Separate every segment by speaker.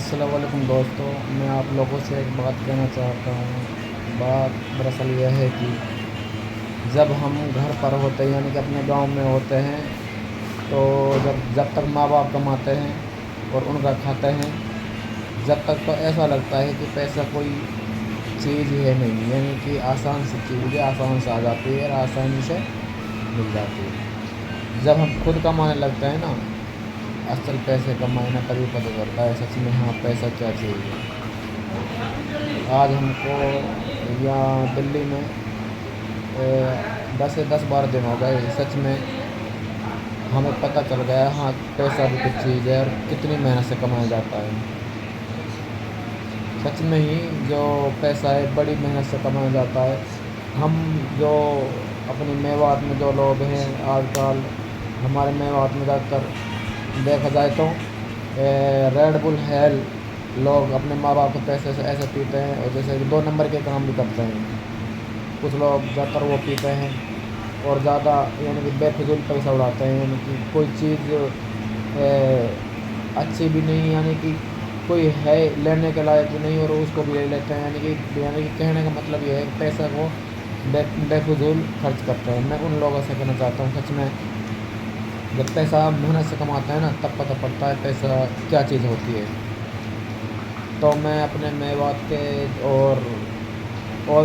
Speaker 1: السلام علیکم دوستو، میں آپ لوگوں سے ایک بات کہنا چاہتا ہوں۔ بات دراصل یہ ہے کہ جب ہم گھر پر ہوتے ہیں، یعنی کہ اپنے گاؤں میں ہوتے ہیں، تو جب تک ماں باپ کماتے ہیں اور ان کا کھاتے ہیں، جب تک تو ایسا لگتا ہے کہ پیسہ کوئی چیز ہی ہے نہیں، یعنی کہ آسان سی چیز ہے، آسان سے آ جاتی ہے اور آسانی سے مل جاتی ہے۔ جب ہم خود کمانے لگتے ہیں نا، اصل پیسے کمائے نا، تبھی پتہ چلتا ہے سچ میں ہاں پیسہ کیا چیز ہے۔ آج ہم کو یہاں دلی میں 10 دن ہو گئے، سچ میں ہمیں پتہ چل گیا ہاں پیسہ بھی کچھ چیز ہے اور کتنی محنت سے کمایا جاتا ہے۔ سچ میں ہی جو پیسہ ہے بڑی محنت سے کمایا جاتا ہے۔ ہم جو اپنی میوات میں جو لوگ ہیں، آج کل ہمارے میوات میں زیادہ تر دیکھا جائے تو ریڈ بل ہیل لوگ اپنے ماں باپ کے پیسے سے ایسے پیتے ہیں، اور جیسے کہ 2 نمبر کے کام بھی کرتے ہیں۔ کچھ لوگ زیادہ تر وہ پیتے ہیں اور زیادہ یعنی کہ بے فضول پیسہ اڑاتے ہیں، یعنی کہ کوئی چیز اچھی بھی نہیں، یعنی کہ کوئی ہے لینے کے لائق بھی نہیں اور اس کو بھی لے لیتے ہیں، یعنی کہ کہنے کا مطلب یہ ہے کہ پیسہ کو بے فضول خرچ کرتے ہیں۔ میں ان لوگوں سے کہنا چاہتا ہوں، سچ میں جب پیسہ محنت سے کماتے ہیں نا، تب پتہ پڑتا ہے پیسہ کیا چیز ہوتی ہے۔ تو میں اپنے میوات کے اور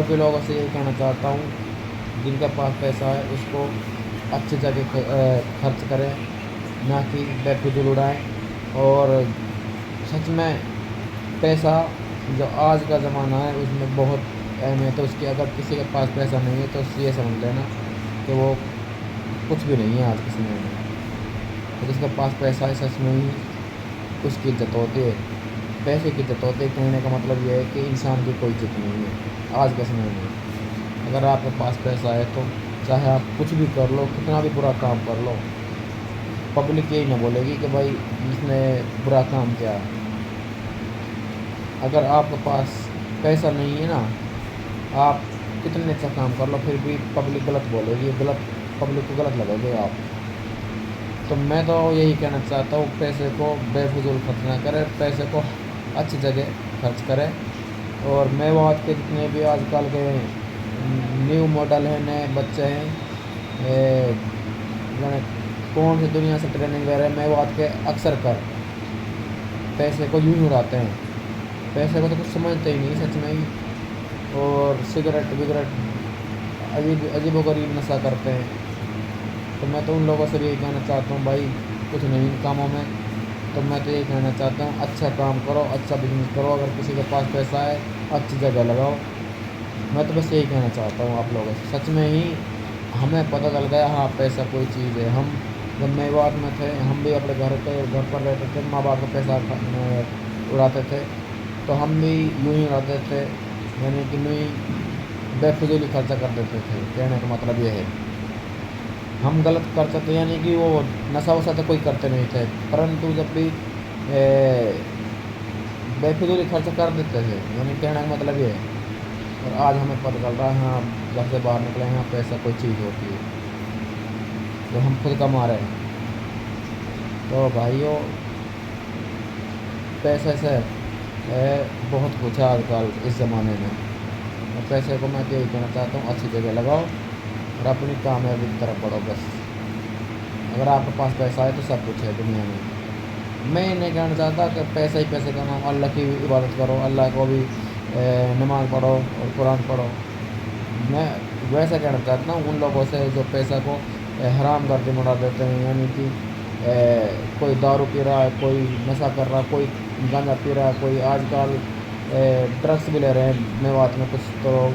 Speaker 1: بھی لوگوں سے یہ کہنا چاہتا ہوں، جن کے پاس پیسہ ہے اس کو اچھی جگہ خرچ کریں، نہ کہ بے فضول اڑائیں۔ اور سچ میں پیسہ جو آج کا زمانہ ہے اس میں بہت اہمیت ہے اس کی۔ اگر کسی کے پاس پیسہ نہیں ہے تو یہ سمجھ لینا کہ وہ کچھ بھی نہیں ہے آج کے سمے میں۔ اور جس کے پاس پیسہ ہے سچ میں ہی اس کی عزت ہوتی ہے، پیسے کی عزت ہوتی ہے۔ کہنے کا مطلب یہ ہے کہ انسان کی کوئی عزت نہیں ہے آج کے سمے میں۔ اگر آپ کے پاس پیسہ ہے تو چاہے آپ کچھ بھی کر لو، کتنا بھی برا کام کر لو، پبلک یہی نہ بولے گی کہ بھائی اس نے برا کام کیا۔ اگر آپ کے پاس پیسہ نہیں ہے نا، آپ کتنے اچھا کام کر لو پھر بھی پبلک غلط بولے گی، پبلک کو غلط لگے گے آپ۔ تو میں تو یہی کہنا چاہتا ہوں، پیسے کو بے فضول خرچ نہ کرے، پیسے کو اچھی جگہ خرچ کرے۔ اور میوات کے جتنے بھی آج کل کے نیو ماڈل ہیں، نئے بچے ہیں، کون سی دنیا سے ٹریننگ لے رہے ہیں، میوات کے اکثر کر پیسے کو یوں ہی اڑاتے ہیں، پیسے کو تو کچھ سمجھتے ہی نہیں سچ میں ہی۔ اور سگریٹ وگریٹ عجیب و غریب نشہ کرتے ہیں۔ تو میں تو ان لوگوں سے بھی یہی کہنا چاہتا ہوں، بھائی کچھ نہیں ان کاموں میں۔ تو میں تو یہی کہنا چاہتا ہوں، اچھا کام کرو، اچھا بزنس کرو، اگر کسی کے پاس پیسہ ہے اچھی جگہ لگاؤ۔ میں تو بس یہی کہنا چاہتا ہوں آپ لوگوں سے۔ سچ میں ہی ہمیں پتہ چل گیا ہاں پیسہ کوئی چیز ہے۔ ہم جب میوات میں تھے، ہم بھی اپنے گھر پر رہتے تھے، ماں باپ کا پیسہ اڑاتے تھے، تو ہم بھی یوں ہی اڑاتے تھے، یعنی کہ یوں ہی بے فضول ہی خرچہ کر دیتے تھے۔ کہنے کا مطلب یہ ہے ہم غلط کرتے تھے، یعنی کہ وہ نشہ وشہ تو کوئی کرتے نہیں تھے، پرنتو جب بھی بے فضول خرچ کر دیتے تھے، یعنی کہنے کا مطلب یہ ہے۔ اور آج ہمیں پتہ چل رہا ہے ہاں گھر سے باہر نکلے ہیں، پیسہ کوئی چیز ہوتی ہے جو ہم خود کما رہے ہیں۔ تو بھائیوں، پیسے سے بہت کچھ ہے آج کل اس زمانے میں، اور پیسے کو میں تو یہی کہنا چاہتا ہوں اچھی جگہ لگاؤ اور اپنی کامیابی کی طرف بڑھو بس۔ اگر آپ کے پاس پیسہ ہے تو سب کچھ ہے دنیا میں۔ میں یہ نہیں کہنا چاہتا کہ پیسہ ہی پیسے کماؤ، اللہ کی عبادت کرو، اللہ کو بھی نماز پڑھو اور قرآن پڑھو۔ میں ویسا کہنا چاہتا ہوں ان لوگوں سے جو پیسہ کو حرام گردی میں اڑا دیتے ہیں، یعنی کہ کوئی دارو پی رہا ہے، کوئی نشہ کر رہا ہے، کوئی گانجا پی رہا ہے، کوئی آج کل ڈرگس بھی لے رہے ہیں میوات میں کچھ تو،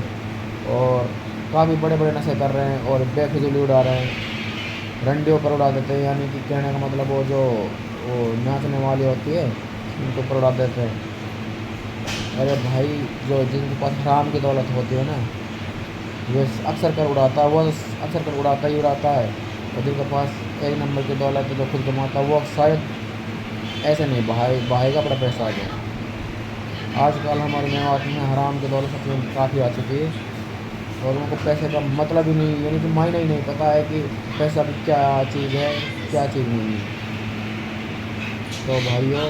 Speaker 1: اور کافی بڑے بڑے نشے کر رہے ہیں اور بے فضولی اڑا رہے ہیں، رنڈیوں پر اڑا دیتے ہیں، یعنی کہ کہنے کا مطلب وہ ناچنے والی ہوتی ہے ان کو پر اڑا دیتے ہیں۔ ارے بھائی، جن کے پاس حرام کی دولت ہوتی ہے نا، وہ اکثر کر اڑاتا ہے، وہ اکثر کر اڑاتا ہی اڑاتا ہے۔ اور جن کے پاس 1 نمبر کی دولت ہے جو خود کماتا ہے، وہ شاید ایسے نہیں بہائے گا اپنا پیسہ آگے۔ آج کل ہمارے میوات میں حرام کی دولت سچ میں کافی آ چکی ہے، اور ان کو پیسے کا مطلب ہی نہیں، یعنی کہ معنی ہی نہیں پتہ ہے کہ پیسہ بھی کیا چیز ہے، کیا چیز نہیں ہے۔ تو بھائیوں،